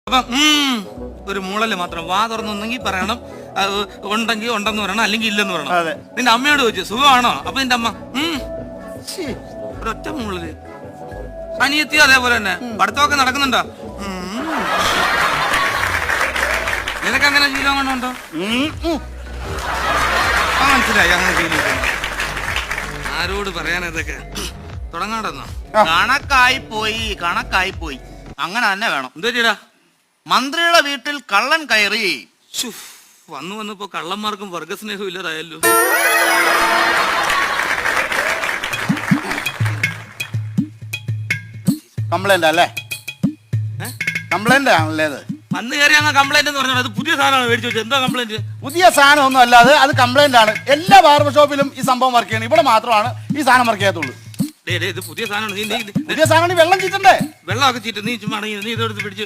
അപ്പം ഒരു മൂളല് മാത്രം. വാ തുറന്നൊന്നെങ്കിൽ പറയണം, ഉണ്ടെങ്കിൽ ഉണ്ടെന്ന് പറയണം, അല്ലെങ്കിൽ ഇല്ലെന്ന് പറയണം. നിന്റെ അമ്മയോട് ചോദിച്ചു സുഖമാണോ? അപ്പൊ നിന്റെ അമ്മ ഒരൊറ്റ മൂളല്. അനിയത്തി അതേപോലെ തന്നെ പഠിത്തമൊക്കെ നടക്കുന്നുണ്ടോ? നിനക്ക് അങ്ങനെ ശീലം കൊണ്ടുണ്ടോ? മനസ്സിലായി, അങ്ങനെ ശീലം. ആരോട് പറയാനാ ഇതൊക്കെ? തുടങ്ങാണ്ടെന്നോ? കണക്കായി പോയി അങ്ങനെ തന്നെ വേണം. എന്തോ ചെയ്യടാ? മന്ത്രിയുടെ വീട്ടിൽ കള്ളൻ കയറി. വന്നിപ്പോ കള്ളന്മാർക്കും വർഗസ്നേഹവും ഇല്ലാതായല്ലോ. കംപ്ലൈന്റ് അല്ലേ? കംപ്ലൈന്റ് ആണല്ലേ അത്? വന്ന് കയറി അങ്ങ് കംപ്ലൈന്റ് എന്ന് പറഞ്ഞാൽ അത് പുതിയ സാധനമാണ് മേടിച്ചു വെച്ചത്. എന്താ കംപ്ലൈന്റ്? പുതിയ സാധനം ഒന്നും അല്ലാതെ അത് കംപ്ലൈന്റ് ആണ്. എല്ലാ ബാർബർ ഷോപ്പിലും ഈ സംഭവം വർക്ക് ചെയ്യണം. ഇവിടെ മാത്രമാണ് ഈ സാധനം വർക്ക് ചെയ്യാത്തുള്ളൂ. ഇത് പുതിയ സാധനമാണ്. പുതിയ സാധനം വെള്ളം ചീറ്റണ്ടേ? വെള്ളമൊക്കെ ചീറ്റ്. നീ ചുമ്മാ നീ ഇതെടുത്ത് പിടിച്ച്